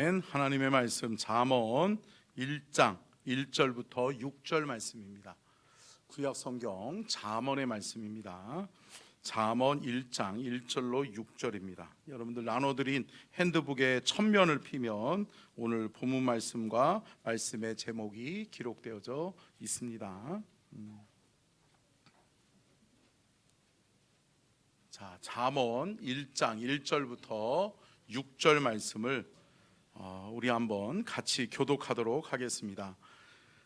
하나님의 말씀 잠언 1장 1절부터 6절 말씀입니다. 구약 성경 잠언의 말씀입니다. 잠언 1장 1절로 6절입니다. 여러분들 나눠드린 핸드북에 천면을 피면 오늘 본문 말씀과 말씀의 제목이 기록되어져 있습니다. 자, 잠언 1장 1절부터 6절 말씀을 우리 한번 같이 교독하도록 하겠습니다.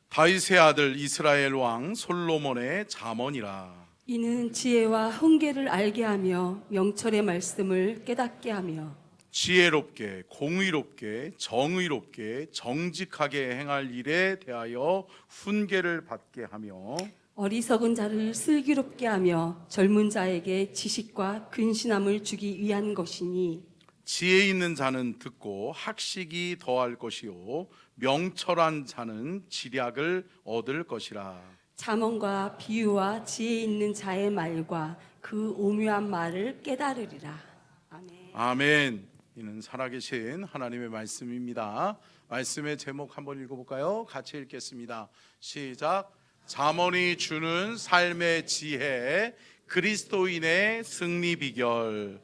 다윗의 아들 이스라엘 왕 솔로몬의 잠언이라. 이는 지혜와 훈계를 알게 하며 명철의 말씀을 깨닫게 하며 지혜롭게 공의롭게 정의롭게 정직하게 행할 일에 대하여 훈계를 받게 하며 어리석은 자를 슬기롭게 하며 젊은 자에게 지식과 근신함을 주기 위한 것이니 지혜 있는 자는 듣고 학식이 더할 것이요 명철한 자는 지략을 얻을 것이라. 잠언과 비유와 지혜 있는 자의 말과 그 오묘한 말을 깨달으리라. 아멘. 아멘. 이는 살아계신 하나님의 말씀입니다. 말씀의 제목 한번 읽어볼까요? 같이 읽겠습니다. 시작. 잠언이 주는 삶의 지혜, 그리스도인의 승리 비결.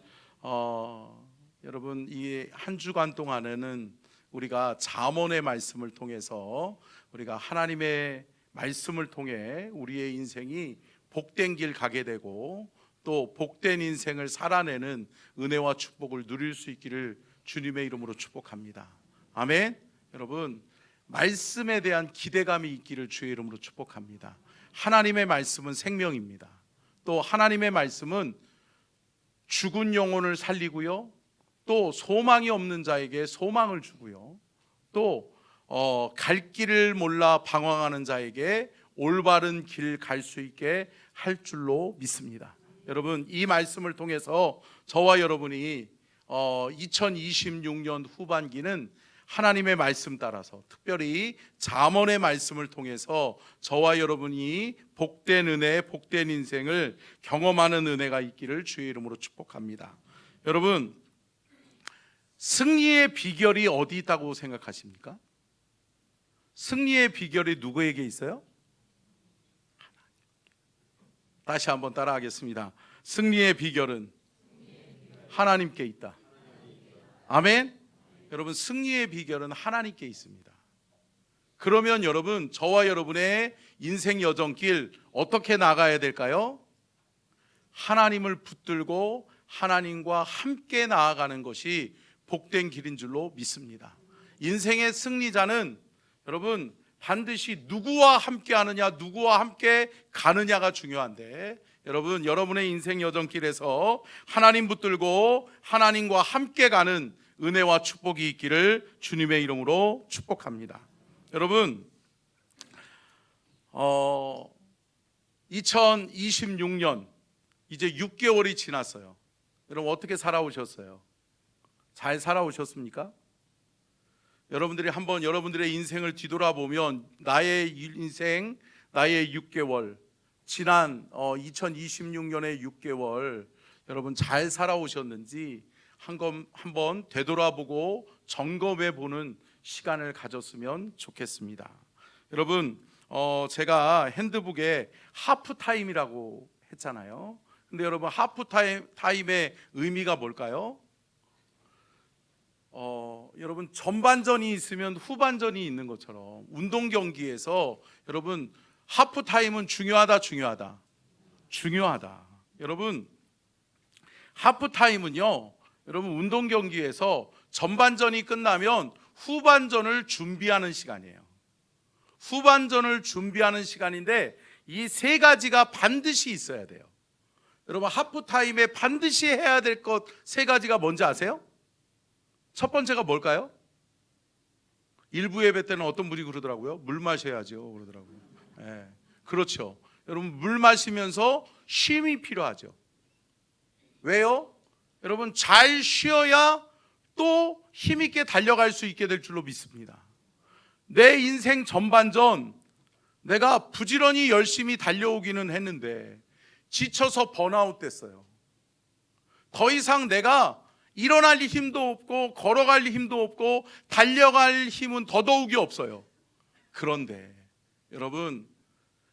여러분, 이 한 주간 동안에는 우리가 잠언의 말씀을 통해서 우리가 하나님의 말씀을 통해 우리의 인생이 복된 길 가게 되고 또 복된 인생을 살아내는 은혜와 축복을 누릴 수 있기를 주님의 이름으로 축복합니다. 아멘. 여러분, 말씀에 대한 기대감이 있기를 주의 이름으로 축복합니다. 하나님의 말씀은 생명입니다. 또 하나님의 말씀은 죽은 영혼을 살리고요, 또 소망이 없는 자에게 소망을 주고요, 또 갈 길을 몰라 방황하는 자에게 올바른 길 갈 수 있게 할 줄로 믿습니다. 여러분, 이 말씀을 통해서 저와 여러분이 2026년 후반기는 하나님의 말씀 따라서 특별히 잠언의 말씀을 통해서 저와 여러분이 복된 은혜, 복된 인생을 경험하는 은혜가 있기를 주의 이름으로 축복합니다. 여러분, 승리의 비결이 어디 있다고 생각하십니까? 승리의 비결이 누구에게 있어요? 다시 한번 따라하겠습니다. 승리의 비결은 하나님께 있다. 아멘. 여러분, 승리의 비결은 하나님께 있습니다. 그러면 여러분, 저와 여러분의 인생 여정길 어떻게 나가야 될까요? 하나님을 붙들고 하나님과 함께 나아가는 것이 복된 길인 줄로 믿습니다. 인생의 승리자는 여러분 반드시 누구와 함께 하느냐, 누구와 함께 가느냐가 중요한데, 여러분, 여러분의 인생 여정길에서 하나님 붙들고 하나님과 함께 가는 은혜와 축복이 있기를 주님의 이름으로 축복합니다. 여러분, 2026년 이제 6개월이 지났어요. 여러분, 어떻게 살아오셨어요? 잘 살아오셨습니까? 여러분들이 한번 여러분들의 인생을 뒤돌아보면 나의 인생, 나의 6개월, 지난 2026년의 6개월 여러분 잘 살아오셨는지 한번 되돌아보고 점검해 보는 시간을 가졌으면 좋겠습니다. 여러분, 제가 핸드북에 하프타임이라고 했잖아요. 근데 여러분, 하프타임의 의미가 뭘까요? 여러분, 전반전이 있으면 후반전이 있는 것처럼 운동 경기에서 여러분 하프타임은 중요하다. 여러분, 하프타임은요, 여러분 운동 경기에서 전반전이 끝나면 후반전을 준비하는 시간이에요. 후반전을 준비하는 시간인데 이 세 가지가 반드시 있어야 돼요. 여러분, 하프타임에 반드시 해야 될 것 세 가지가 뭔지 아세요? 첫 번째가 뭘까요? 일부 예배 때는 어떤 분이 그러더라고요. 물 마셔야죠 그러더라고요. 그렇죠. 여러분, 물 마시면서 쉼이 필요하죠. 왜요? 여러분, 잘 쉬어야 또 힘있게 달려갈 수 있게 될 줄로 믿습니다. 내 인생 전반전 내가 부지런히 열심히 달려오기는 했는데 지쳐서 번아웃 됐어요. 더 이상 내가 일어날 힘도 없고 걸어갈 힘도 없고 달려갈 힘은 더더욱이 없어요. 그런데 여러분,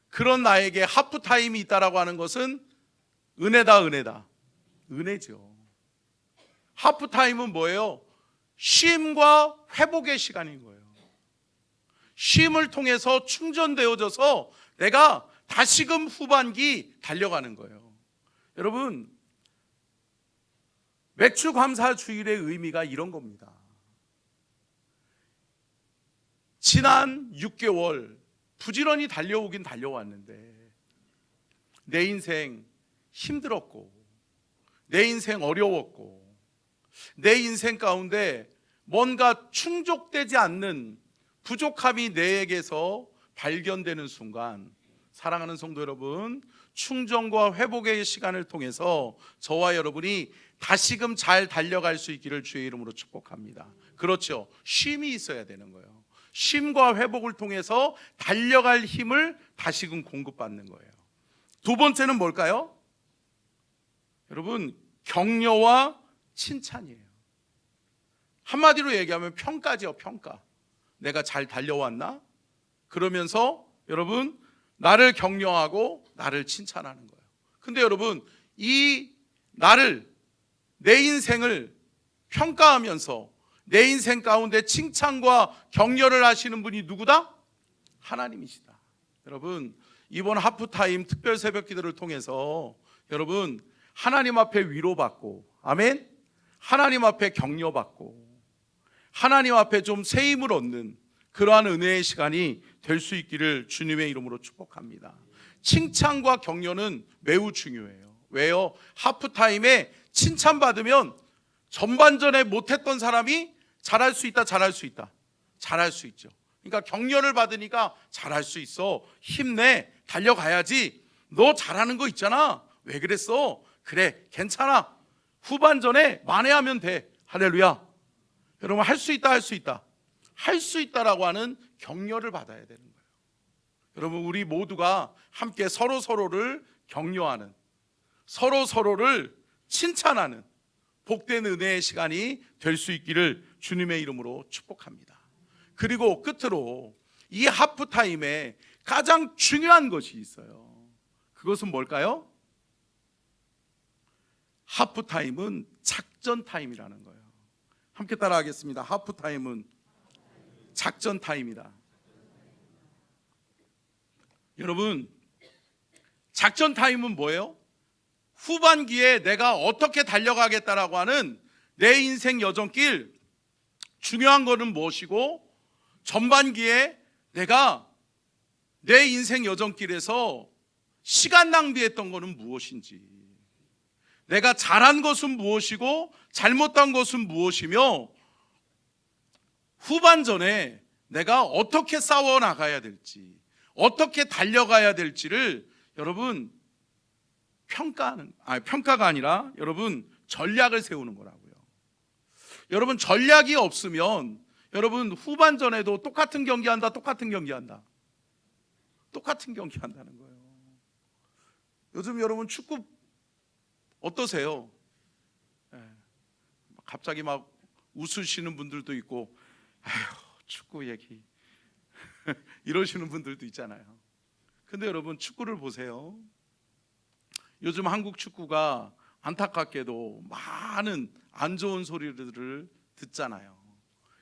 그런 나에게 하프타임이 있다라고 하는 것은 은혜다. 은혜죠. 하프타임은 뭐예요? 쉼과 회복의 시간인 거예요. 쉼을 통해서 충전되어져서 내가 다시금 후반기 달려가는 거예요. 여러분, 맥주감사 주일의 의미가 이런 겁니다. 지난 6개월 부지런히 달려오긴 달려왔는데 내 인생 힘들었고 내 인생 어려웠고 내 인생 가운데 뭔가 충족되지 않는 부족함이 내게서 발견되는 순간, 사랑하는 성도 여러분, 충전과 회복의 시간을 통해서 저와 여러분이 다시금 잘 달려갈 수 있기를 주의 이름으로 축복합니다. 그렇죠. 쉼이 있어야 되는 거예요. 쉼과 회복을 통해서 달려갈 힘을 다시금 공급받는 거예요. 두 번째는 뭘까요? 여러분, 격려와 칭찬이에요. 한마디로 얘기하면 평가죠, 평가. 내가 잘 달려왔나? 그러면서 여러분, 나를 격려하고 나를 칭찬하는 거예요. 근데 여러분, 이 나를, 내 인생을 평가하면서 내 인생 가운데 칭찬과 격려를 하시는 분이 누구다? 하나님이시다. 여러분, 이번 하프타임 특별 새벽 기도를 통해서 여러분, 하나님 앞에 위로받고, 아멘? 하나님 앞에 격려받고, 하나님 앞에 좀 새 힘을 얻는 그러한 은혜의 시간이 될 수 있기를 주님의 이름으로 축복합니다. 칭찬과 격려는 매우 중요해요. 왜요? 하프타임에 칭찬받으면 전반전에 못했던 사람이 잘할 수 있다. 잘할 수 있죠. 그러니까 격려를 받으니까 잘할 수 있어. 힘내. 달려가야지. 너 잘하는 거 있잖아. 왜 그랬어? 그래, 괜찮아. 후반전에 만회하면 돼. 할렐루야. 여러분, 할 수 있다라고 하는 격려를 받아야 되는 거예요. 여러분, 우리 모두가 함께 서로를 격려하는, 서로를 칭찬하는 복된 은혜의 시간이 될 수 있기를 주님의 이름으로 축복합니다. 그리고 끝으로 이 하프타임에 가장 중요한 것이 있어요. 그것은 뭘까요? 하프타임은 작전 타임이라는 거예요. 함께 따라하겠습니다. 하프타임은 작전 타임이다. 여러분, 작전 타임은 뭐예요? 후반기에 내가 어떻게 달려가겠다라고 하는 내 인생 여정길, 중요한 거는 무엇이고, 전반기에 내가 내 인생 여정길에서 시간 낭비했던 거는 무엇인지, 내가 잘한 것은 무엇이고 잘못한 것은 무엇이며, 후반전에 내가 어떻게 싸워 나가야 될지, 어떻게 달려가야 될지를 여러분 평가가 아니라 여러분 전략을 세우는 거라고요. 여러분, 전략이 없으면 여러분 후반전에도 똑같은 경기 한다는 거예요. 요즘 여러분 축구 어떠세요? 갑자기 막 웃으시는 분들도 있고, 아휴, 축구 얘기 이러시는 분들도 있잖아요. 근데 여러분, 축구를 보세요. 요즘 한국 축구가 안타깝게도 많은 안 좋은 소리들을 듣잖아요.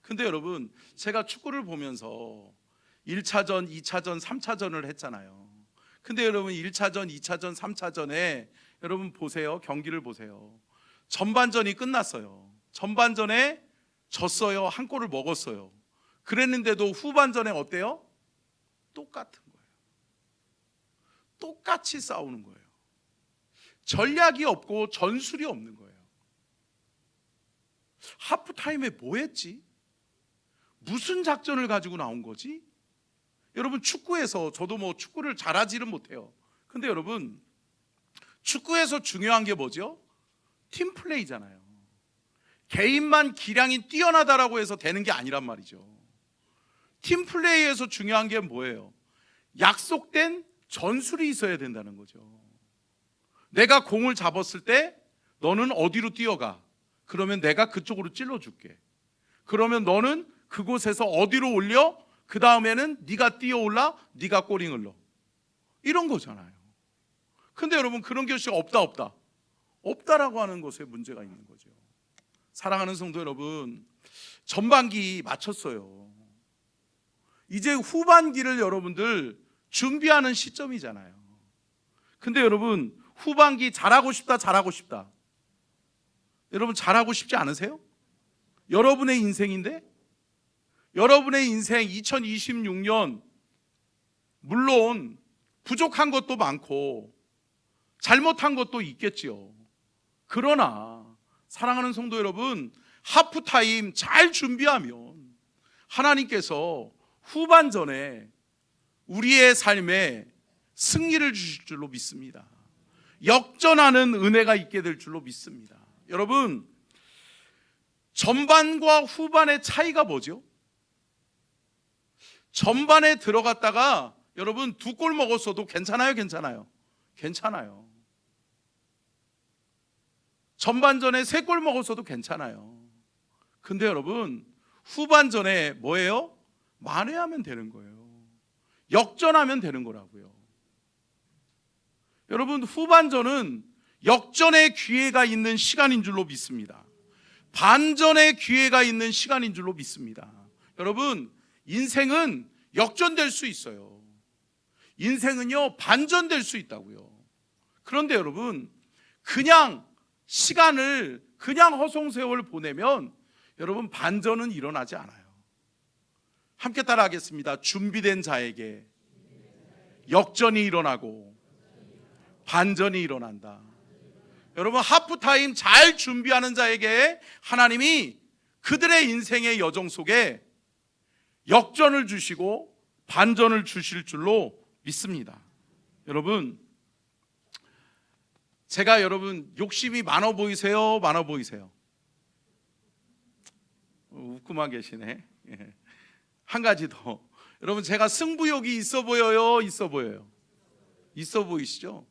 근데 여러분, 제가 축구를 보면서 1차전, 2차전, 3차전을 했잖아요. 근데 여러분, 1차전, 2차전, 3차전에 여러분 보세요. 경기를 보세요. 전반전이 끝났어요. 전반전에 졌어요. 한 골을 먹었어요. 그랬는데도 후반전에 어때요? 똑같은 거예요. 똑같이 싸우는 거예요. 전략이 없고 전술이 없는 거예요. 하프타임에 뭐 했지? 무슨 작전을 가지고 나온 거지? 여러분, 축구에서 저도 뭐 축구를 잘하지는 못해요. 근데 여러분, 축구에서 중요한 게 뭐죠? 팀플레이잖아요. 개인만 기량이 뛰어나다라고 해서 되는 게 아니란 말이죠. 팀플레이에서 중요한 게 뭐예요? 약속된 전술이 있어야 된다는 거죠. 내가 공을 잡았을 때 너는 어디로 뛰어가? 그러면 내가 그쪽으로 찔러줄게. 그러면 너는 그곳에서 어디로 올려? 그 다음에는 네가 뛰어올라, 네가 꼬링을 넣어. 이런 거잖아요. 근데 여러분, 그런 것이 없다라고 하는 것에 문제가 있는 거죠. 사랑하는 성도 여러분, 전반기 마쳤어요. 이제 후반기를 여러분들 준비하는 시점이잖아요. 근데 여러분, 후반기 잘하고 싶다. 여러분, 잘하고 싶지 않으세요? 여러분의 인생인데? 여러분의 인생 2026년, 물론 부족한 것도 많고 잘못한 것도 있겠지요. 그러나 사랑하는 성도 여러분, 하프타임 잘 준비하면 하나님께서 후반전에 우리의 삶에 승리를 주실 줄로 믿습니다. 역전하는 은혜가 있게 될 줄로 믿습니다. 여러분, 전반과 후반의 차이가 뭐죠? 전반에 들어갔다가 여러분 2골 먹었어도 괜찮아요? 괜찮아요. 전반전에 3골 먹었어도 괜찮아요. 근데 여러분, 후반전에 뭐예요? 만회하면 되는 거예요. 역전하면 되는 거라고요. 여러분, 후반전은 역전의 기회가 있는 시간인 줄로 믿습니다. 반전의 기회가 있는 시간인 줄로 믿습니다. 여러분, 인생은 역전될 수 있어요. 인생은요, 반전될 수 있다고요. 그런데 여러분, 그냥 시간을 그냥 허송세월 보내면 여러분, 반전은 일어나지 않아요. 함께 따라하겠습니다. 준비된 자에게 역전이 일어나고 반전이 일어난다. 여러분, 하프타임 잘 준비하는 자에게 하나님이 그들의 인생의 여정 속에 역전을 주시고 반전을 주실 줄로 믿습니다. 여러분, 제가 여러분 욕심이 많아 보이세요? 많아 보이세요? 웃고만 계시네. 한 가지 더. 여러분, 제가 승부욕이 있어 보여요? 있어 보여요? 있어 보이시죠?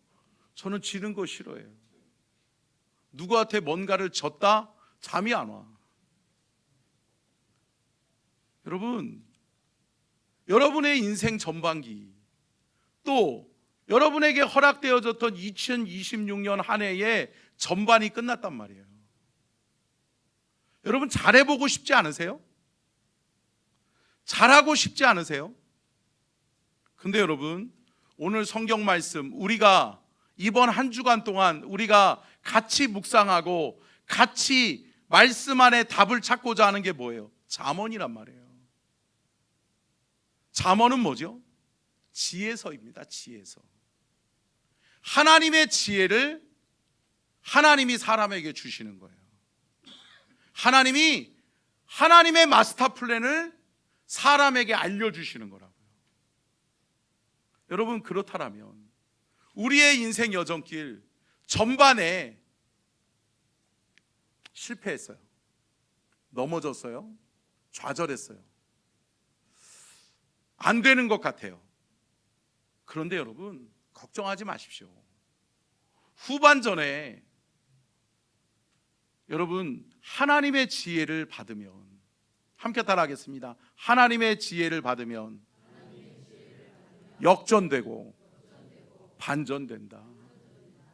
저는 지는 거 싫어해요. 누구한테 뭔가를 졌다? 잠이 안 와. 여러분, 여러분의 인생 전반기, 또 여러분에게 허락되어졌던 2026년 한 해의 전반이 끝났단 말이에요. 여러분, 잘해보고 싶지 않으세요? 잘하고 싶지 않으세요? 근데 여러분, 오늘 성경 말씀, 우리가 이번 한 주간 동안 우리가 같이 묵상하고 같이 말씀 안에 답을 찾고자 하는 게 뭐예요? 잠언이란 말이에요. 잠언은 뭐죠? 지혜서입니다. 지혜서. 하나님의 지혜를 하나님이 사람에게 주시는 거예요. 하나님이 하나님의 마스터 플랜을 사람에게 알려주시는 거라고요. 여러분, 그렇다면 우리의 인생 여정길 전반에 실패했어요. 넘어졌어요. 좌절했어요. 안 되는 것 같아요. 그런데 여러분, 걱정하지 마십시오. 후반전에 여러분, 하나님의 지혜를 받으면, 함께 따라하겠습니다. 하나님의 지혜를 받으면 역전되고 반전된다.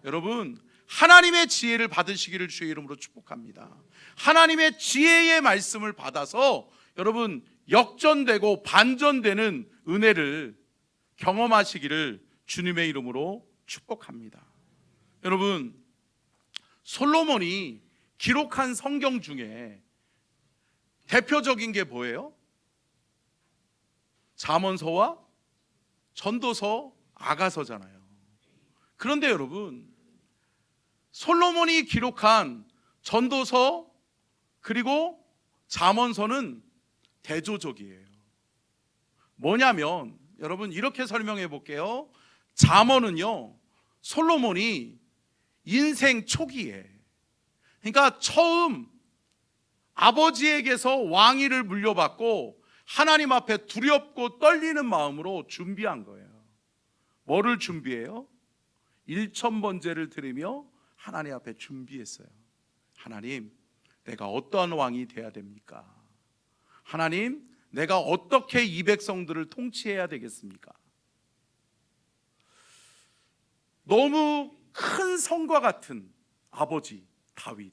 여러분, 하나님의 지혜를 받으시기를 주의 이름으로 축복합니다. 하나님의 지혜의 말씀을 받아서 여러분, 역전되고 반전되는 은혜를 경험하시기를 주님의 이름으로 축복합니다. 여러분, 솔로몬이 기록한 성경 중에 대표적인 게 뭐예요? 잠언서와 전도서, 아가서잖아요. 그런데 여러분, 솔로몬이 기록한 전도서 그리고 잠언서는 대조적이에요. 뭐냐면 여러분, 이렇게 설명해 볼게요. 잠언은요, 솔로몬이 인생 초기에, 그러니까 처음 아버지에게서 왕위를 물려받고 하나님 앞에 두렵고 떨리는 마음으로 준비한 거예요. 뭐를 준비해요? 1000번제를 드리며 하나님 앞에 준비했어요. 하나님, 내가 어떠한 왕이 돼야 됩니까? 하나님, 내가 어떻게 이 백성들을 통치해야 되겠습니까? 너무 큰 성과 같은 아버지 다윗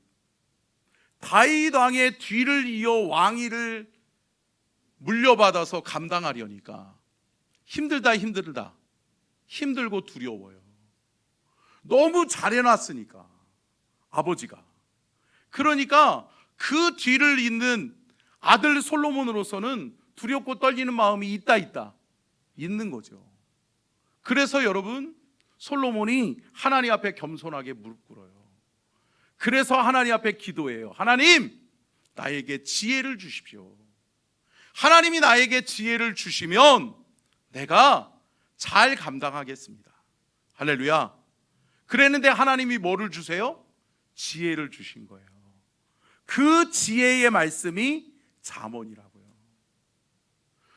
왕의 뒤를 이어 왕위를 물려받아서 감당하려니까 힘들고 두려워요. 너무 잘해놨으니까 아버지가. 그러니까 그 뒤를 잇는 아들 솔로몬으로서는 두렵고 떨리는 마음이 있는 거죠. 그래서 여러분, 솔로몬이 하나님 앞에 겸손하게 무릎 꿇어요. 그래서 하나님 앞에 기도해요. 하나님, 나에게 지혜를 주십시오. 하나님이 나에게 지혜를 주시면 내가 잘 감당하겠습니다. 할렐루야. 그랬는데 하나님이 뭐를 주세요? 지혜를 주신 거예요. 그 지혜의 말씀이 잠언이라고요.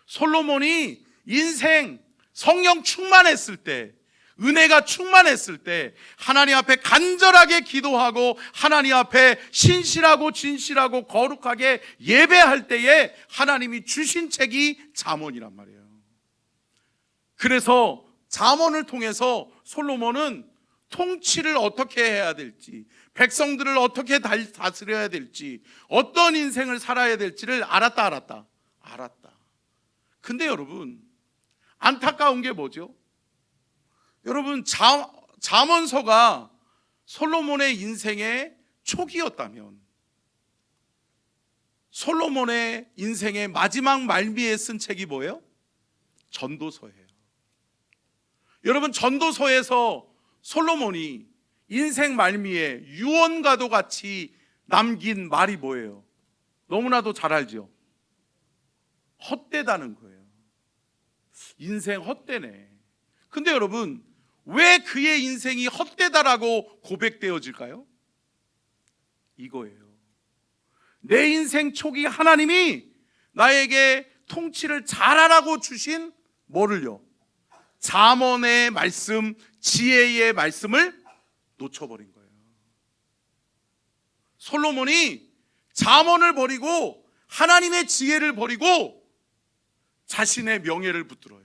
솔로몬이 인생 성령 충만했을 때, 은혜가 충만했을 때 하나님 앞에 간절하게 기도하고 하나님 앞에 신실하고 진실하고 거룩하게 예배할 때에 하나님이 주신 책이 잠언이란 말이에요. 그래서 잠언을 통해서 솔로몬은 통치를 어떻게 해야 될지, 백성들을 어떻게 다스려야 될지, 어떤 인생을 살아야 될지를 알았다. 근데 여러분, 안타까운 게 뭐죠? 여러분, 잠언서가 솔로몬의 인생의 초기였다면 솔로몬의 인생의 마지막 말미에 쓴 책이 뭐예요? 전도서예요. 여러분, 전도서에서 솔로몬이 인생 말미에 유언과도 같이 남긴 말이 뭐예요? 너무나도 잘 알죠? 헛되다는 거예요. 인생 헛되네. 근데 여러분, 왜 그의 인생이 헛되다라고 고백되어질까요? 이거예요. 내 인생 초기 하나님이 나에게 통치를 잘하라고 주신 뭐를요? 잠언의 말씀, 지혜의 말씀을 놓쳐버린 거예요. 솔로몬이 잠언을 버리고 하나님의 지혜를 버리고 자신의 명예를 붙들어요.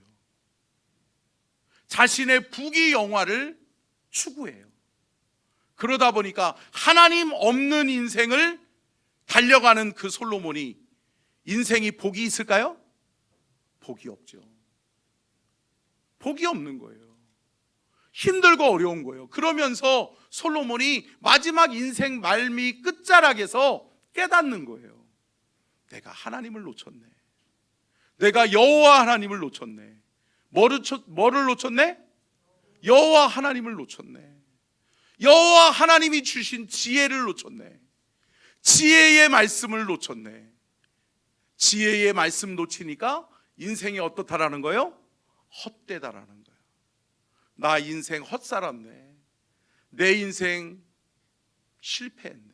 자신의 부귀영화를 추구해요. 그러다 보니까 하나님 없는 인생을 달려가는 그 솔로몬이 인생이 복이 있을까요? 복이 없죠. 복이 없는 거예요. 힘들고 어려운 거예요. 그러면서 솔로몬이 마지막 인생 말미 끝자락에서 깨닫는 거예요. 내가 하나님을 놓쳤네. 내가 여호와 하나님을 놓쳤네. 뭐를 놓쳤네? 여호와 하나님을 놓쳤네. 여호와 하나님이 주신 지혜를 놓쳤네. 지혜의 말씀을 놓쳤네. 지혜의 말씀 놓치니까 인생이 어떻다라는 거예요? 헛되다라는 거예요. 나 인생 헛살았네. 내 인생 실패했네.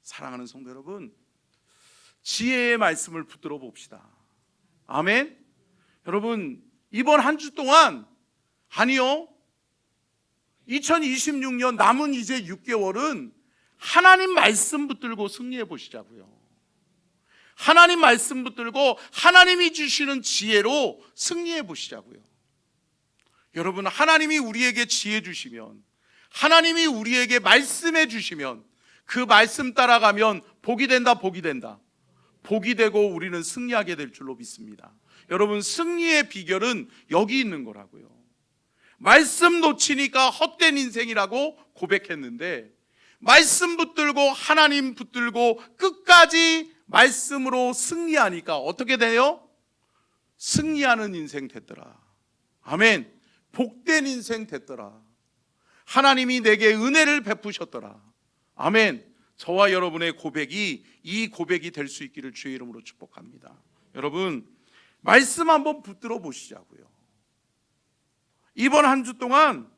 사랑하는 성도 여러분, 지혜의 말씀을 붙들어 봅시다. 아멘. 여러분, 이번 한 주 동안, 아니요, 2026년 남은 이제 6개월은 하나님 말씀 붙들고 승리해 보시자고요. 하나님 말씀 붙들고 하나님이 주시는 지혜로 승리해 보시자고요. 여러분, 하나님이 우리에게 지혜 주시면, 하나님이 우리에게 말씀해 주시면 그 말씀 따라가면 복이 된다. 복이 되고 우리는 승리하게 될 줄로 믿습니다. 여러분, 승리의 비결은 여기 있는 거라고요. 말씀 놓치니까 헛된 인생이라고 고백했는데, 말씀 붙들고 하나님 붙들고 끝까지 말씀으로 승리하니까 어떻게 돼요? 승리하는 인생 됐더라. 아멘. 복된 인생 됐더라. 하나님이 내게 은혜를 베푸셨더라. 아멘. 저와 여러분의 고백이 이 고백이 될 수 있기를 주의 이름으로 축복합니다. 여러분, 말씀 한번 붙들어 보시자고요. 이번 한 주 동안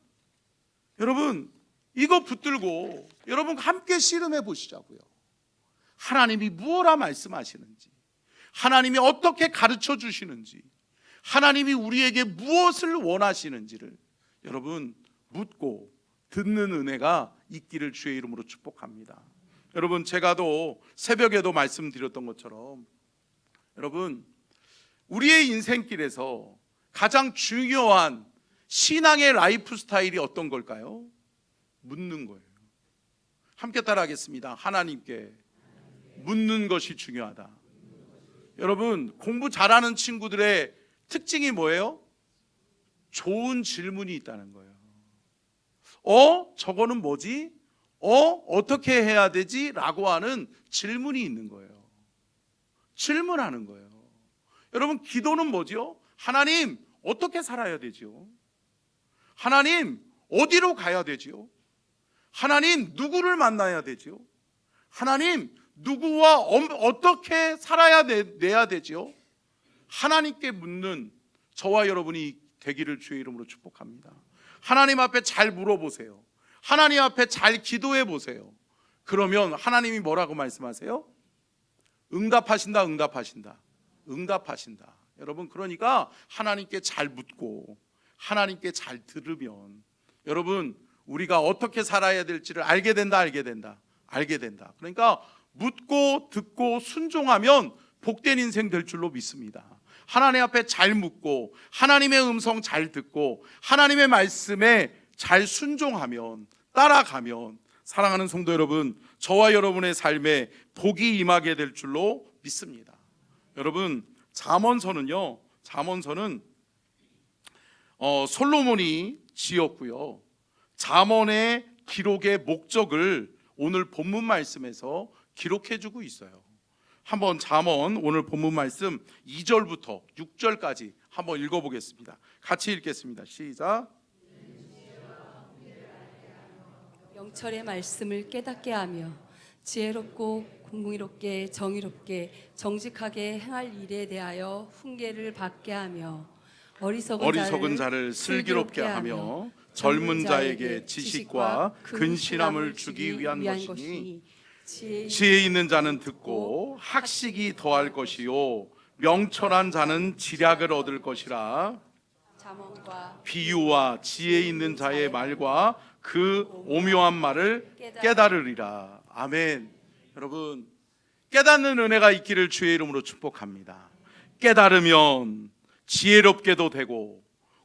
여러분 이거 붙들고 여러분 함께 씨름해 보시자고요. 하나님이 무엇라 말씀하시는지, 하나님이 어떻게 가르쳐 주시는지, 하나님이 우리에게 무엇을 원하시는지를 여러분 묻고 듣는 은혜가 있기를 주의 이름으로 축복합니다. 여러분, 제가도 새벽에도 말씀드렸던 것처럼 여러분, 우리의 인생길에서 가장 중요한 신앙의 라이프 스타일이 어떤 걸까요? 묻는 거예요. 함께 따라하겠습니다. 하나님께 묻는 것이 중요하다. 여러분, 공부 잘하는 친구들의 특징이 뭐예요? 좋은 질문이 있다는 거예요. 저거는 뭐지? 어떻게 해야 되지? 라고 하는 질문이 있는 거예요. 질문하는 거예요. 여러분, 기도는 뭐죠? 하나님, 어떻게 살아야 되죠? 하나님, 어디로 가야 되죠? 하나님, 누구를 만나야 되죠? 하나님, 누구와 어떻게 살아야 내야 되죠? 하나님께 묻는 저와 여러분이 되기를 주의 이름으로 축복합니다. 하나님 앞에 잘 물어보세요. 하나님 앞에 잘 기도해 보세요. 그러면 하나님이 뭐라고 말씀하세요? 응답하신다, 응답하신다, 응답하신다. 여러분, 그러니까 하나님께 잘 묻고 하나님께 잘 들으면 여러분, 우리가 어떻게 살아야 될지를 알게 된다, 알게 된다, 알게 된다. 그러니까 묻고 듣고 순종하면 복된 인생 될 줄로 믿습니다. 하나님 앞에 잘 묻고 하나님의 음성 잘 듣고 하나님의 말씀에 잘 순종하면, 따라가면 사랑하는 성도 여러분, 저와 여러분의 삶에 복이 임하게 될 줄로 믿습니다. 여러분, 잠언서는요, 잠언서는 솔로몬이 지었고요, 잠언의 기록의 목적을 오늘 본문 말씀에서 기록해주고 있어요. 한번 잠언 오늘 본문 말씀 2절부터 6절까지 한번 읽어보겠습니다. 같이 읽겠습니다. 시작. 명철의 말씀을 깨닫게 하며 지혜롭고 공의롭게 정의롭게 정직하게 행할 일에 대하여 훈계를 받게 하며 어리석은 자를 슬기롭게 하며 젊은 자에게 지식과 근신함을 주기 위한 것이니 지혜 있는 자는 듣고 학식이 더할 것이요 명철한 자는 지략을 얻을 것이라. 잠언과 비유와 지혜 있는 자의 말과 그 오묘한 말을 깨달으리라. 아멘. 여러분, 깨닫는 은혜가 있기를 주의 이름으로 축복합니다. 깨달으면 지혜롭게도 되고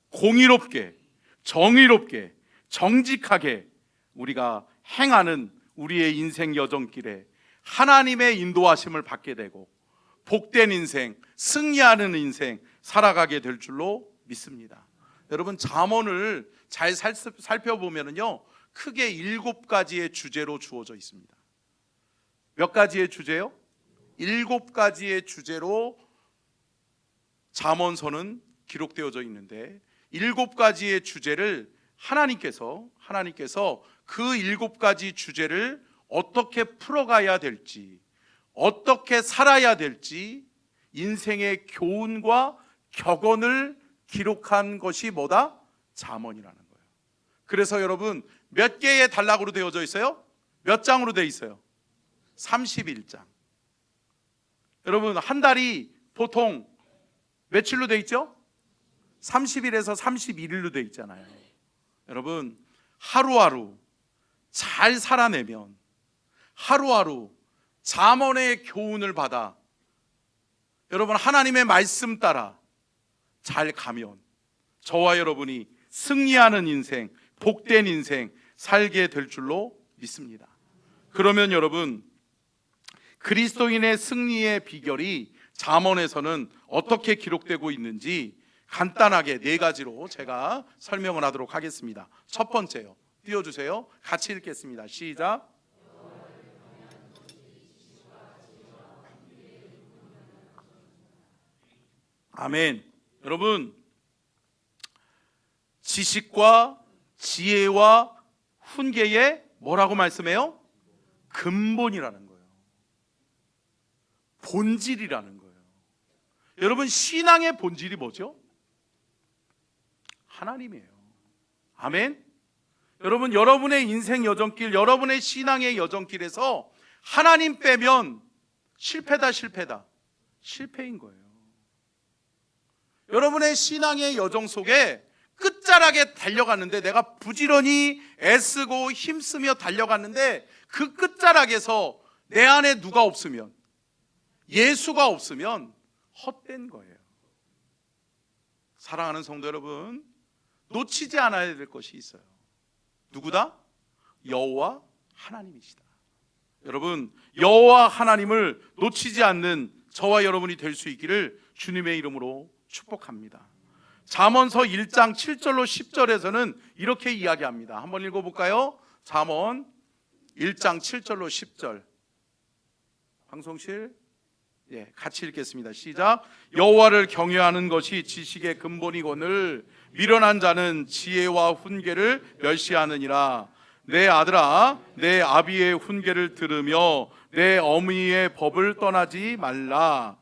공의롭게 정의롭게 정직하게 우리가 행하는 우리의 인생 여정길에 하나님의 인도하심을 받게 되고 복된 인생, 승리하는 인생 살아가게 될 줄로 믿습니다. 여러분, 잠언을 잘 살펴보면요, 크게 7가지의 주제로 주어져 있습니다. 몇 가지의 주제요? 7가지의 주제로 잠언서는 기록되어져 있는데 7가지의 주제를 하나님께서 그 7가지 주제를 어떻게 풀어가야 될지, 어떻게 살아야 될지 인생의 교훈과 격언을 기록한 것이 뭐다? 잠언이라는 거예요. 그래서 여러분, 몇 개의 단락으로 되어져 있어요? 몇 장으로 되어 있어요? 31장. 여러분, 한 달이 보통 며칠로 되어 있죠? 30일에서 31일로 되어 있잖아요. 여러분, 하루하루 잘 살아내면, 하루하루 잠언의 교훈을 받아 여러분 하나님의 말씀 따라 잘 가면 저와 여러분이 승리하는 인생, 복된 인생 살게 될 줄로 믿습니다. 그러면 여러분, 그리스도인의 승리의 비결이 잠언에서는 어떻게 기록되고 있는지 간단하게 4가지로 제가 설명을 하도록 하겠습니다. 첫 번째요, 띄워주세요. 같이 읽겠습니다. 시작. 아멘. 여러분, 지식과 지혜와 훈계의 뭐라고 말씀해요? 근본이라는 거예요. 본질이라는 거예요. 여러분, 신앙의 본질이 뭐죠? 하나님이에요. 아멘. 여러분, 여러분의 인생 여정길, 여러분의 신앙의 여정길에서 하나님 빼면 실패다, 실패인 거예요. 여러분의 신앙의 여정 속에 끝자락에 달려갔는데, 내가 부지런히 애쓰고 힘쓰며 달려갔는데 그 끝자락에서 내 안에 누가 없으면, 예수가 없으면 헛된 거예요. 사랑하는 성도 여러분, 놓치지 않아야 될 것이 있어요. 누구다? 여호와 하나님이시다. 여러분, 여호와 하나님을 놓치지 않는 저와 여러분이 될 수 있기를 주님의 이름으로 축복합니다. 잠언서 1장 7절로 10절에서는 이렇게 이야기합니다. 한번 읽어볼까요? 잠언 1장 7절로 10절. 방송실 같이 읽겠습니다. 시작. 여호와를 경외하는 것이 지식의 근본이거늘 미련한 자는 지혜와 훈계를 멸시하느니라. 내 아들아, 내 아비의 훈계를 들으며 내 어머니의 법을 떠나지 말라.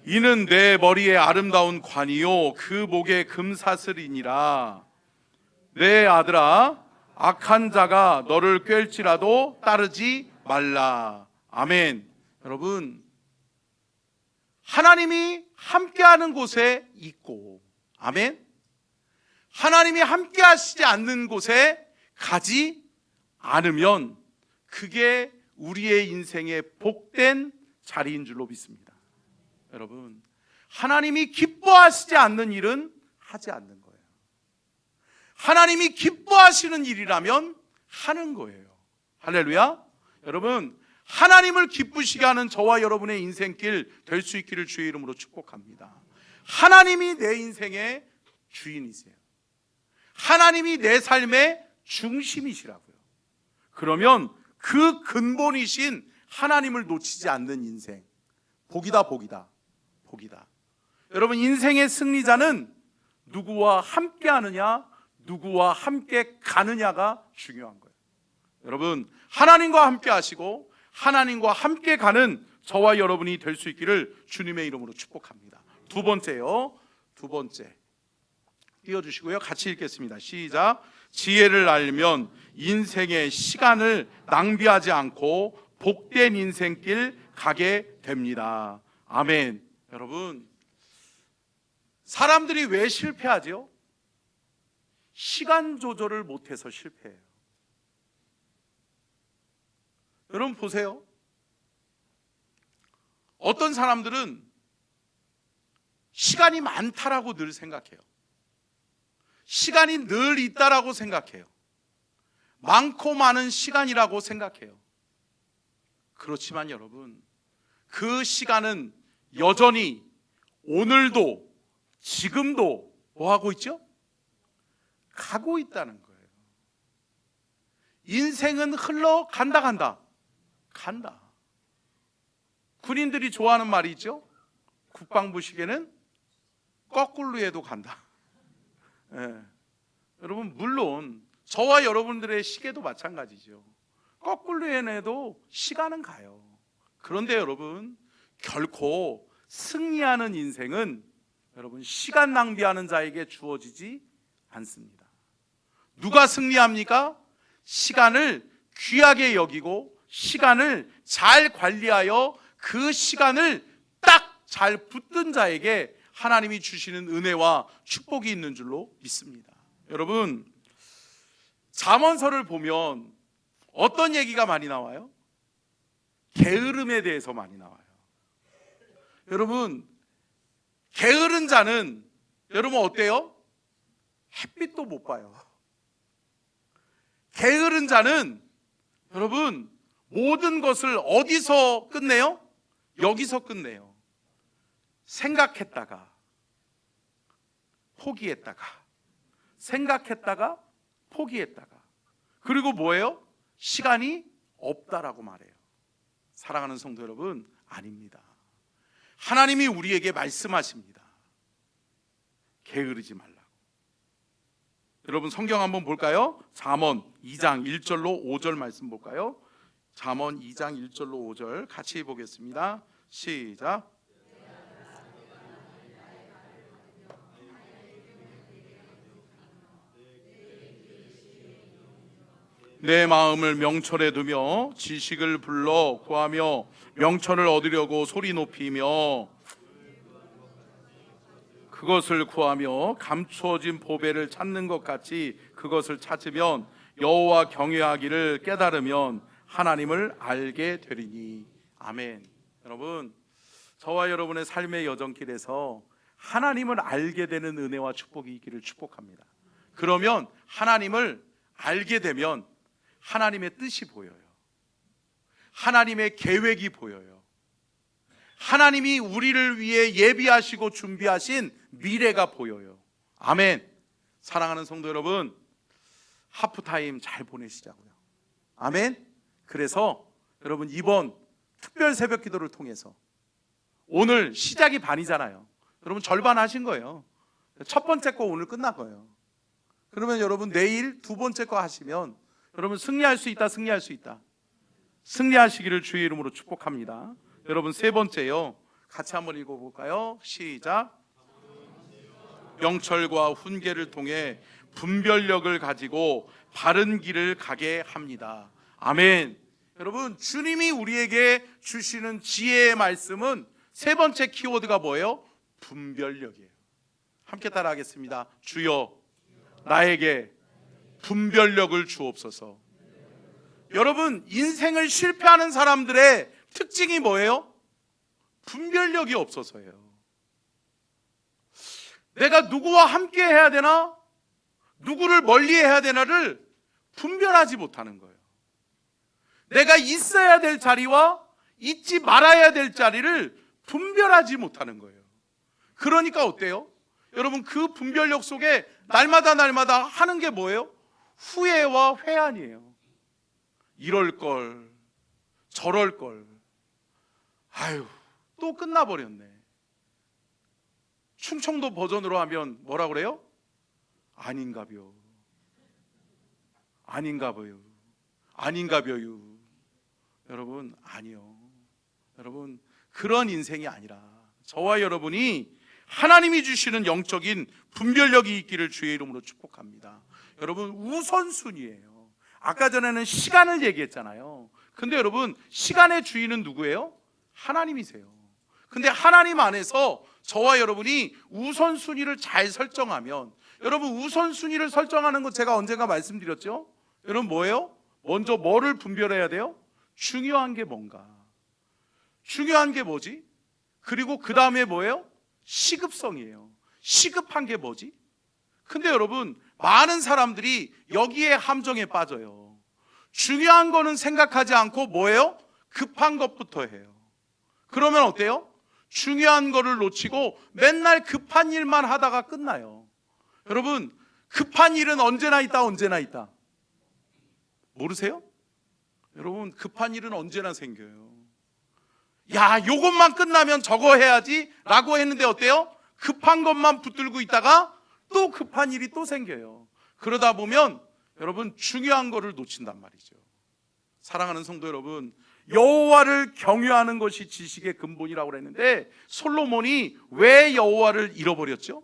이는 내 머리에 아름다운 관이요 그 목에 금사슬이니라. 내 아들아, 악한 자가 너를 꿰을지라도 따르지 말라. 아멘. 여러분, 하나님이 함께하는 곳에 있고, 아멘, 하나님이 함께 하시지 않는 곳에 가지 않으면 그게 우리의 인생의 복된 자리인 줄로 믿습니다. 여러분, 하나님이 기뻐하시지 않는 일은 하지 않는 거예요. 하나님이 기뻐하시는 일이라면 하는 거예요. 할렐루야. 여러분, 하나님을 기쁘시게 하는 저와 여러분의 인생길 될 수 있기를 주의 이름으로 축복합니다. 하나님이 내 인생의 주인이세요. 하나님이 내 삶의 중심이시라고요. 그러면 그 근본이신 하나님을 놓치지 않는 인생, 복이다, 복이다, 복이다. 여러분, 인생의 승리자는 누구와 함께 하느냐, 누구와 함께 가느냐가 중요한 거예요. 여러분, 하나님과 함께 하시고 하나님과 함께 가는 저와 여러분이 될 수 있기를 주님의 이름으로 축복합니다. 두 번째요. 두 번째 띄워주시고요. 같이 읽겠습니다. 시작. 지혜를 알면 인생의 시간을 낭비하지 않고 복된 인생길 가게 됩니다. 아멘. 여러분, 사람들이 왜 실패하죠? 시간 조절을 못해서 실패해요. 여러분 보세요. 어떤 사람들은 시간이 많다라고 늘 생각해요. 시간이 늘 있다라고 생각해요. 많고 많은 시간이라고 생각해요. 그렇지만 여러분, 그 시간은 여전히 오늘도 지금도 뭐 하고 있죠? 가고 있다는 거예요. 인생은 흘러간다 간다. 군인들이 좋아하는 말이 있죠. 국방부 시계는 거꾸로 해도 간다. 여러분, 물론 저와 여러분들의 시계도 마찬가지죠. 거꾸로 해내도 시간은 가요. 그런데 여러분, 결코 승리하는 인생은 여러분 시간 낭비하는 자에게 주어지지 않습니다. 누가 승리합니까? 시간을 귀하게 여기고 시간을 잘 관리하여 그 시간을 딱 잘 붙든 자에게 하나님이 주시는 은혜와 축복이 있는 줄로 믿습니다. 여러분, 잠언서를 보면 어떤 얘기가 많이 나와요? 게으름에 대해서 많이 나와요. 여러분, 게으른 자는 여러분 어때요? 햇빛도 못 봐요. 게으른 자는 여러분 모든 것을 어디서 끝내요? 여기서 끝내요. 생각했다가 포기했다가 생각했다가 포기했다가, 그리고 뭐예요? 시간이 없다라고 말해요. 사랑하는 성도 여러분, 아닙니다. 하나님이 우리에게 말씀하십니다. 게으르지 말라고. 여러분, 성경 한번 볼까요? 잠언 2장 1절로 5절 말씀 볼까요? 잠언 2장 1절로 5절 같이 보겠습니다. 시작. 내 마음을 명철에 두며 지식을 불러 구하며 명철을 얻으려고 소리 높이며 그것을 구하며 감추어진 보배를 찾는 것 같이 그것을 찾으면 여호와 경외하기를 깨달으면 하나님을 알게 되리니. 아멘. 여러분, 저와 여러분의 삶의 여정길에서 하나님을 알게 되는 은혜와 축복이 있기를 축복합니다. 그러면 하나님을 알게 되면 하나님의 뜻이 보여요. 하나님의 계획이 보여요. 하나님이 우리를 위해 예비하시고 준비하신 미래가 보여요. 아멘. 사랑하는 성도 여러분, 하프타임 잘 보내시자고요. 아멘. 그래서 여러분, 이번 특별 새벽 기도를 통해서 오늘 시작이 반이잖아요. 여러분 절반 하신 거예요. 첫 번째 거 오늘 끝난 거예요. 그러면 여러분 내일 두 번째 거 하시면 여러분 승리할 수 있다, 승리할 수 있다. 승리하시기를 주의 이름으로 축복합니다. 여러분 세 번째요, 같이 한번 읽어볼까요? 시작. 명철과 훈계를 통해 분별력을 가지고 바른 길을 가게 합니다. 아멘. 여러분, 주님이 우리에게 주시는 지혜의 말씀은 세 번째 키워드가 뭐예요? 분별력이에요. 함께 따라하겠습니다. 주여 나에게 분별력을 주옵소서. 여러분, 인생을 실패하는 사람들의 특징이 뭐예요? 분별력이 없어서예요. 내가 누구와 함께 해야 되나, 누구를 멀리 해야 되나를 분별하지 못하는 거예요. 내가 있어야 될 자리와 있지 말아야 될 자리를 분별하지 못하는 거예요. 그러니까 어때요? 여러분, 그 분별력 속에 날마다 하는 게 뭐예요? 후회와 회한이에요. 이럴 걸, 저럴 걸, 아유, 또 끝나버렸네. 충청도 버전으로 하면 뭐라 그래요? 아닌가벼, 아닌가벼요, 아닌가벼요. 여러분, 아니요. 여러분, 그런 인생이 아니라 저와 여러분이 하나님이 주시는 영적인 분별력이 있기를 주의 이름으로 축복합니다. 여러분, 우선순위예요. 아까 전에는 시간을 얘기했잖아요. 근데 여러분, 시간의 주인은 누구예요? 하나님이세요. 근데 하나님 안에서 저와 여러분이 우선순위를 잘 설정하면, 여러분 우선순위를 설정하는 것 제가 언젠가 말씀드렸죠? 여러분 뭐예요? 먼저 뭐를 분별해야 돼요? 중요한 게 뭔가, 중요한 게 뭐지? 그리고 그 다음에 뭐예요? 시급성이에요. 시급한 게 뭐지? 근데 여러분, 많은 사람들이 여기에 함정에 빠져요. 중요한 거는 생각하지 않고 뭐예요? 급한 것부터 해요. 그러면 어때요? 중요한 거를 놓치고 맨날 급한 일만 하다가 끝나요. 여러분, 급한 일은 언제나 있다, 언제나 있다. 모르세요? 여러분, 급한 일은 언제나 생겨요. 야, 요것만 끝나면 저거 해야지 라고 했는데 어때요? 급한 것만 붙들고 있다가 또 급한 일이 또 생겨요. 그러다 보면 여러분, 중요한 거를 놓친단 말이죠. 사랑하는 성도 여러분, 여호와를 경외하는 것이 지식의 근본이라고 그랬는데 솔로몬이 왜 여호와를 잃어버렸죠?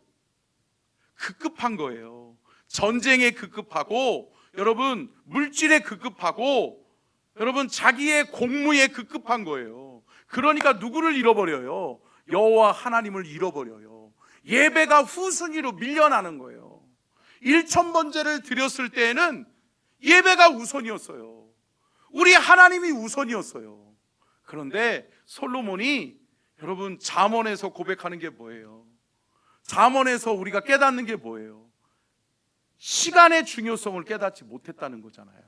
급급한 거예요. 전쟁에 급급하고, 여러분 물질에 급급하고, 여러분 자기의 공무에 급급한 거예요. 그러니까 누구를 잃어버려요? 여호와 하나님을 잃어버려요. 예배가 후순위로 밀려나는 거예요. 1000번제를 드렸을 때에는 예배가 우선이었어요. 우리 하나님이 우선이었어요. 그런데 솔로몬이, 여러분 잠언에서 고백하는 게 뭐예요? 잠언에서 우리가 깨닫는 게 뭐예요? 시간의 중요성을 깨닫지 못했다는 거잖아요.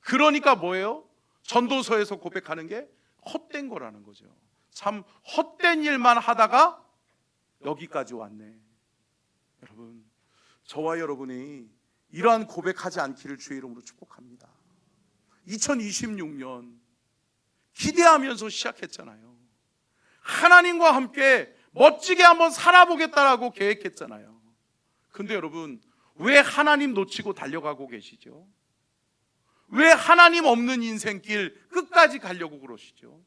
그러니까 뭐예요? 전도서에서 고백하는 게 헛된 거라는 거죠. 참 헛된 일만 하다가 여기까지 왔네. 여러분, 저와 여러분이 이러한 고백하지 않기를 주의 이름으로 축복합니다. 2026년 기대하면서 시작했잖아요. 하나님과 함께 멋지게 한번 살아보겠다라고 계획했잖아요. 근데 여러분, 왜 하나님 놓치고 달려가고 계시죠? 왜 하나님 없는 인생길 끝까지 가려고 그러시죠?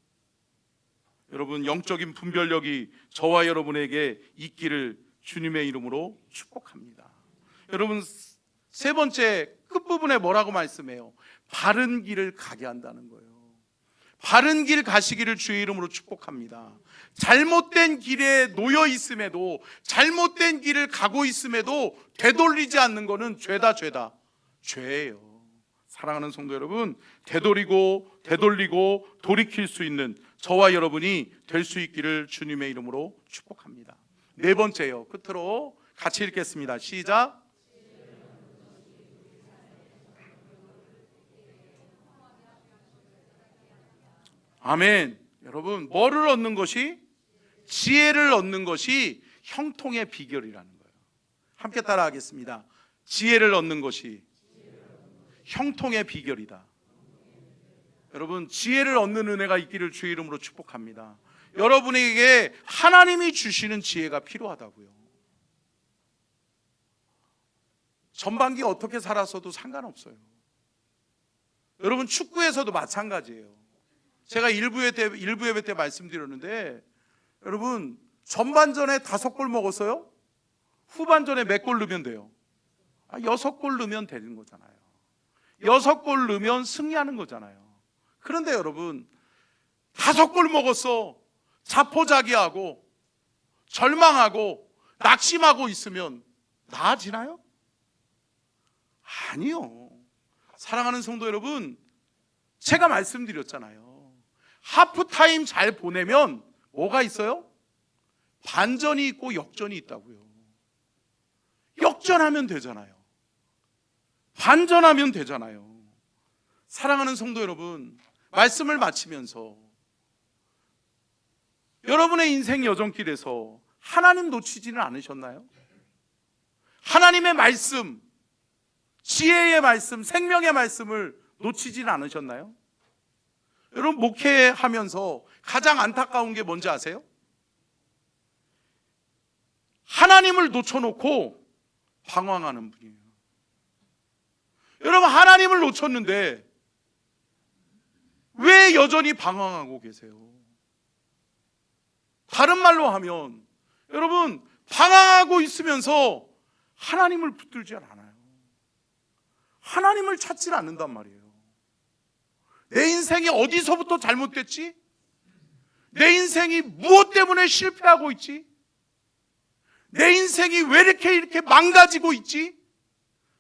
여러분, 영적인 분별력이 저와 여러분에게 있기를 주님의 이름으로 축복합니다. 여러분, 세 번째 끝부분에 뭐라고 말씀해요? 바른 길을 가게 한다는 거예요. 바른 길 가시기를 주의 이름으로 축복합니다. 잘못된 길에 놓여 있음에도, 잘못된 길을 가고 있음에도 되돌리지 않는 것은 죄예요. 사랑하는 성도 여러분, 되돌리고 돌이킬 수 있는 저와 여러분이 될 수 있기를 주님의 이름으로 축복합니다. 네 번째요, 끝으로 같이 읽겠습니다. 시작. 아멘. 여러분, 뭐를 얻는 것이? 지혜를 얻는 것이 형통의 비결이라는 거예요. 함께 따라하겠습니다. 지혜를 얻는 것이 형통의 비결이다. 여러분, 지혜를 얻는 은혜가 있기를 주의 이름으로 축복합니다. 여러분에게 하나님이 주시는 지혜가 필요하다고요. 전반기 어떻게 살았어도 상관없어요. 여러분, 축구에서도 마찬가지예요. 제가 일부 예배 때 말씀드렸는데, 여러분, 전반전에 5골 먹었어요? 후반전에 몇 골 넣으면 돼요? 6골 넣으면 되는 거잖아요. 6골 넣으면 승리하는 거잖아요. 그런데 여러분, 5골 먹었어. 자포자기하고 절망하고 낙심하고 있으면 나아지나요? 아니요. 사랑하는 성도 여러분, 제가 말씀드렸잖아요. 하프타임 잘 보내면 뭐가 있어요? 반전이 있고 역전이 있다고요. 역전하면 되잖아요. 반전하면 되잖아요. 사랑하는 성도 여러분, 말씀을 마치면서 여러분의 인생 여정길에서 하나님 놓치지는 않으셨나요? 하나님의 말씀, 지혜의 말씀, 생명의 말씀을 놓치지는 않으셨나요? 여러분, 목회하면서 가장 안타까운 게 뭔지 아세요? 하나님을 놓쳐놓고 방황하는 분이에요. 여러분, 하나님을 놓쳤는데 왜 여전히 방황하고 계세요? 다른 말로 하면, 여러분, 방황하고 있으면서 하나님을 붙들지 않아요. 하나님을 찾지 않는단 말이에요. 내 인생이 어디서부터 잘못됐지? 내 인생이 무엇 때문에 실패하고 있지? 내 인생이 왜 이렇게 망가지고 있지?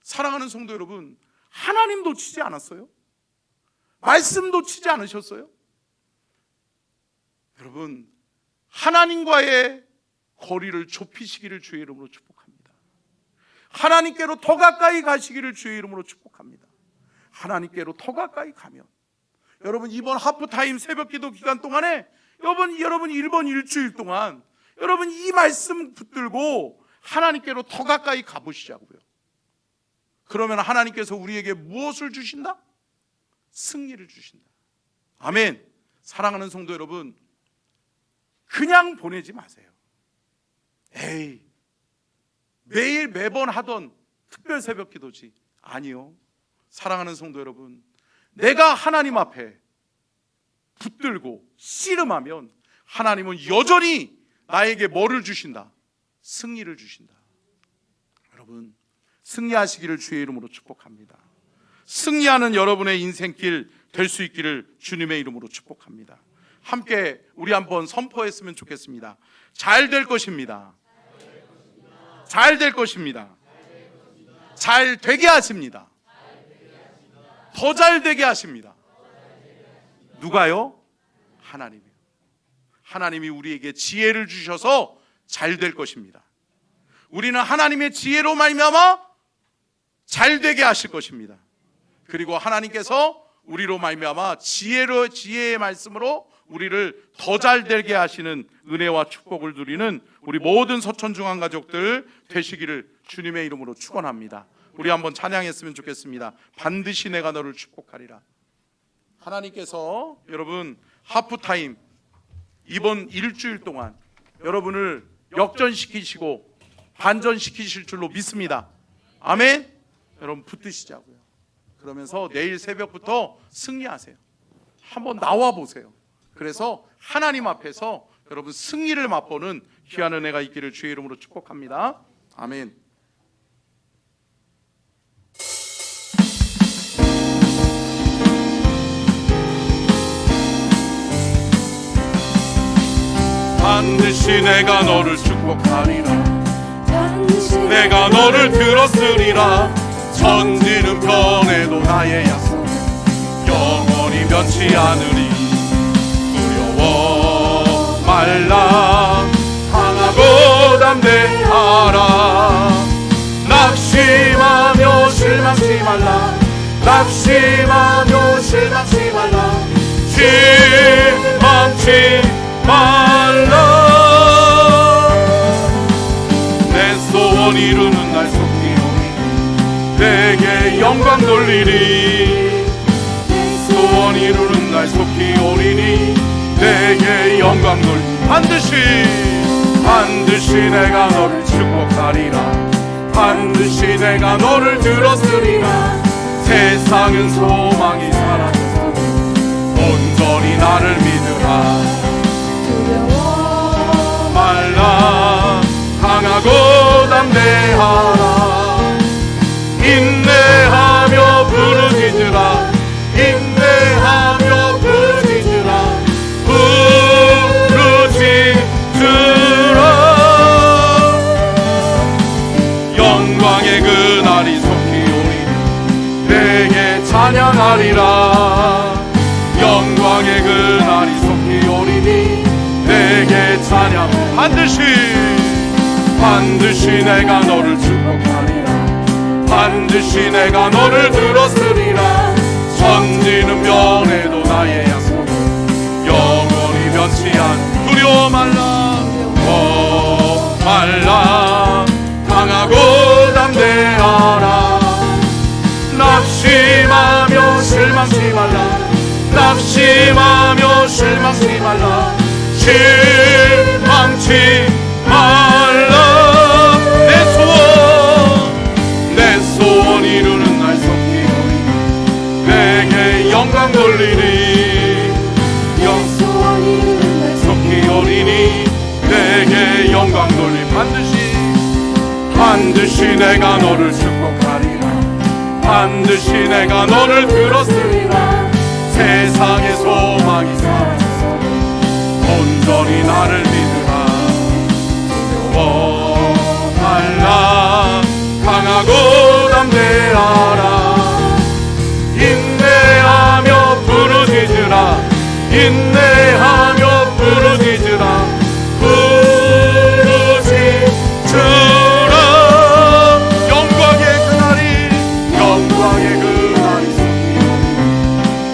사랑하는 성도 여러분, 하나님 놓치지 않았어요? 말씀 놓치지 않으셨어요? 여러분, 하나님과의 거리를 좁히시기를 주의 이름으로 축복합니다. 하나님께로 더 가까이 가시기를 주의 이름으로 축복합니다. 하나님께로 더 가까이 가면, 여러분, 이번 하프타임 새벽기도 기간 동안에 여러분 이번 일주일 동안 여러분 이 말씀 붙들고 하나님께로 더 가까이 가보시자고요. 그러면 하나님께서 우리에게 무엇을 주신다? 승리를 주신다. 아멘. 사랑하는 성도 여러분, 그냥 보내지 마세요. 에이, 매번 하던 특별 새벽 기도지. 아니요. 사랑하는 성도 여러분, 내가 하나님 앞에 붙들고 씨름하면 하나님은 여전히 나에게 뭐를 주신다? 승리를 주신다. 여러분, 승리하시기를 주의 이름으로 축복합니다. 승리하는 여러분의 인생길 될 수 있기를 주님의 이름으로 축복합니다. 함께 우리 한번 선포했으면 좋겠습니다. 잘 될 것입니다. 잘 될 것입니다. 잘 되게 하십니다. 더 잘 되게 하십니다. 누가요? 하나님이요. 하나님이 우리에게 지혜를 주셔서 잘 될 것입니다. 우리는 하나님의 지혜로 말미암아 잘 되게 하실 것입니다. 그리고 하나님께서 우리로 말미암아 지혜의 말씀으로 우리를 더 잘 되게 하시는 은혜와 축복을 누리는 우리 모든 서천중앙 가족들 되시기를 주님의 이름으로 축원합니다. 우리 한번 찬양했으면 좋겠습니다. 반드시 내가 너를 축복하리라. 하나님께서 여러분 하프타임 이번 일주일 동안 여러분을 역전시키시고 반전시키실 줄로 믿습니다. 아멘. 여러분 붙드시자고요. 그러면서 내일 새벽부터 승리하세요. 한번 나와 보세요. 그래서 하나님 앞에서 여러분 승리를 맛보는 귀한 은혜가 있기를 주의 이름으로 축복합니다. 아멘. 반드시 내가 너를 축복하리라. 반드시 내가 너를 들었으리라. 천지는 변해도 나의 약속 영원히 변치 않으리. 두려워 말라. 강하고 담대하라. 낙심하며 실망치 말라. 낙심하며 실망치 말라. 실망치 말라. 내 소원 이루는 날 속히오니 내게 영광 돌리리. 내 소원 이루는 날 속히오리니 내게 영광 돌리리. 반드시 내가 너를 축복하리라. 반드시 내가 너를 들었으리라. 세상은 소망이 사라져서 온전히 나를 믿으라. 두려워 말라. 강하고 담대하라. 인내하며 부르짖으라. 인내하며 부르짖으라. 부르짖으라. 영광의 그날이 속히 오리니 내게 찬양하리라. 영광의 그날이 속히 오리니 내게 찬양. 반드시 내가 너를 축복하리라. 반드시 내가 너를 들었으리라. 천지는 변해도 나의 약속 영원히 변치 않. 두려워 말라. 말라. 강하고 담대하라. 낙심하며 실망치 말라. 낙심하며 실망치 말라. 실망치 말라. 내 소원 이루는 날 속히 오리니 내게 영광 돌리리. 소원 이루는 날 속히 오리니 내게 영광 돌리. 반드시 내가 너를 축복하리라. 반드시 내가 너를 들었으리라. 세상의 소망이 사라져서 온전히 나를 믿으라. 두려워 말라. 강하고 담대하라. 인내하며 부르짖으라. 인내하며 부르짖으라. 부르짖으라. 영광의 그날이 속히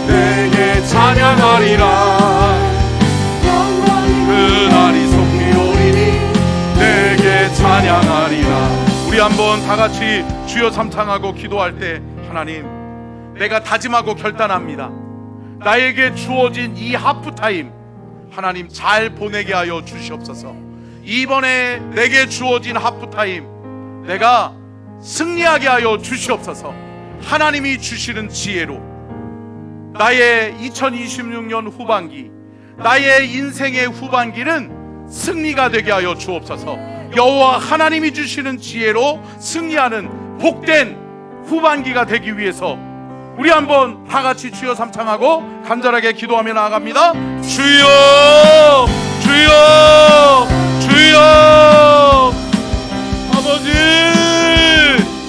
내게 찬양하리라. 그날이 속히 오리니 내게 찬양하리라. 우리 한번 다 같이 주여 삼창하고 기도할 때, 하나님, 내가 다짐하고 결단합니다. 나에게 주어진 이 하프타임 하나님 잘 보내게 하여 주시옵소서. 이번에 내게 주어진 하프타임 내가 승리하게 하여 주시옵소서. 하나님이 주시는 지혜로 나의 2026년 후반기, 나의 인생의 후반기는 승리가 되게 하여 주옵소서. 여호와 하나님이 주시는 지혜로 승리하는 복된 후반기가 되기 위해서 우리 한번 다 같이 주여 삼창하고 간절하게 기도하며 나아갑니다. 주여, 주여, 주여. 아버지,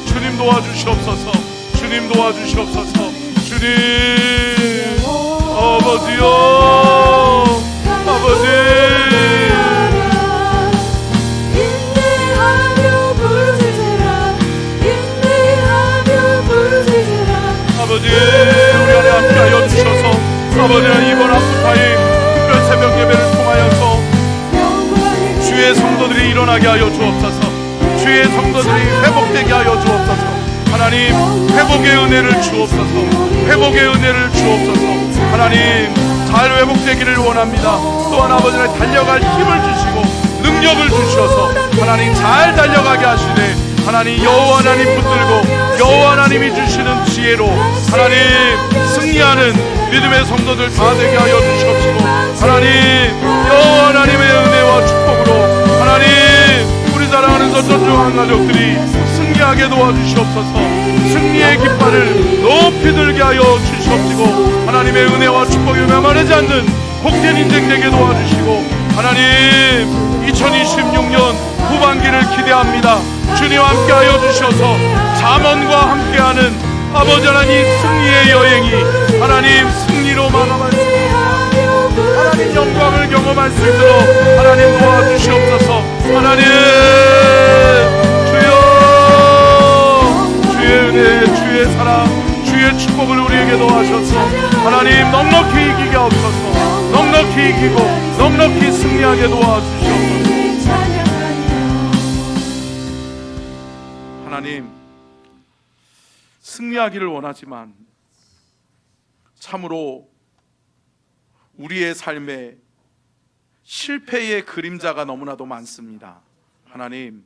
주님 도와주시옵소서. 주님 도와주시옵소서. 주님, 아버지요, 아버지. 아버지, 우리 안에 함께하여 주셔서 아버지, 이번 하프타임 특별 새벽 예배를 통하여서 주의 성도들이 일어나게 하여 주옵소서. 주의 성도들이 회복되게 하여 주옵소서. 하나님, 회복의 은혜를 주옵소서. 회복의 은혜를 주옵소서. 하나님, 잘 회복되기를 원합니다. 또한 아버지를 달려갈 힘을 주시고 능력을 주셔서 하나님 잘 달려가게 하시되, 하나님 여호와 하나님 붙들고 여호와 하나님이 주시는 지혜로 하나님 승리하는 믿음의 성도들 다 되게 하여 주시옵시고, 하나님 여호와 하나님의 은혜와 축복으로 하나님 우리 사랑하는 소중한 가족들이 승리하게 도와주시옵소서. 승리의 깃발을 높이 들게 하여 주시옵시고, 하나님의 은혜와 축복이 메마르지 않는 복된 인생 되게 도와주시고, 하나님 2026년 후반기를 기대합니다. 주님 함께하여 주셔서 잠언과 함께하는 아버지 하나님 승리의 여행이 하나님 승리로 마감할 수 있도록 하나님 영광을 경험할 수 있도록 하나님 도와주시옵소서. 하나님 주여 주의 은혜 주의 사랑 주의 축복을 우리에게 도와셔서 하나님 넉넉히 이기게 하옵소서. 넉넉히 이기고 넉넉히 승리하게 도와주시옵소서. 하나님 승리하기를 원하지만 참으로 우리의 삶에 실패의 그림자가 너무나도 많습니다. 하나님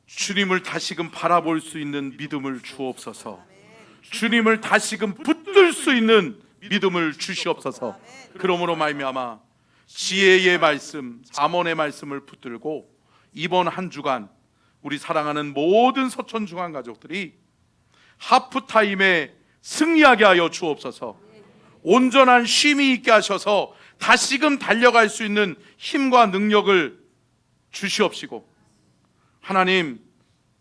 주님을 다시금 바라볼 수 있는 믿음을 주옵소서. 주님을 다시금 붙들 수 있는 믿음을 주시옵소서. 그러므로 말미암아 지혜의 말씀 잠언의 말씀을 붙들고 이번 한 주간 우리 사랑하는 모든 서천중앙 가족들이 하프타임에 승리하게 하여 주옵소서. 온전한 쉼이 있게 하셔서 다시금 달려갈 수 있는 힘과 능력을 주시옵시고 하나님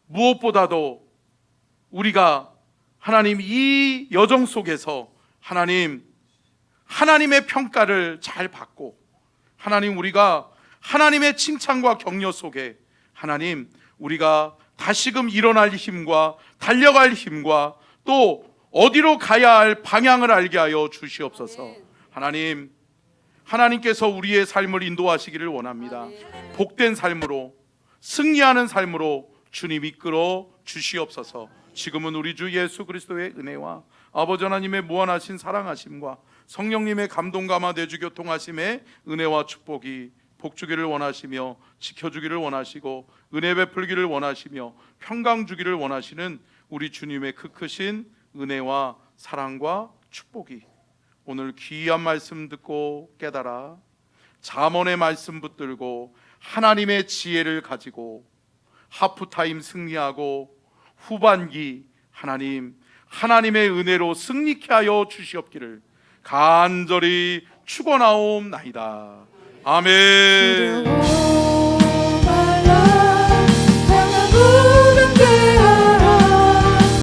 무엇보다도 우리가 하나님 이 여정 속에서 하나님의 평가를 잘 받고 하나님 우리가 하나님의 칭찬과 격려 속에 하나님 우리가 다시금 일어날 힘과 달려갈 힘과 또 어디로 가야 할 방향을 알게 하여 주시옵소서. 하나님께서 우리의 삶을 인도하시기를 원합니다. 복된 삶으로 승리하는 삶으로 주님 이끌어 주시옵소서. 지금은 우리 주 예수 그리스도의 은혜와 아버지 하나님의 무한하신 사랑하심과 성령님의 감동과 내주 교통하심의 은혜와 축복이 복주기를 원하시며 지켜주기를 원하시고 은혜 베풀기를 원하시며 평강 주기를 원하시는 우리 주님의 그 크신 은혜와 사랑과 축복이 오늘 귀한 말씀 듣고 깨달아 잠언의 말씀 붙들고 하나님의 지혜를 가지고 하프타임 승리하고 후반기 하나님의 은혜로 승리케 하여 주시옵기를 간절히 축원하옵나이다. 아멘.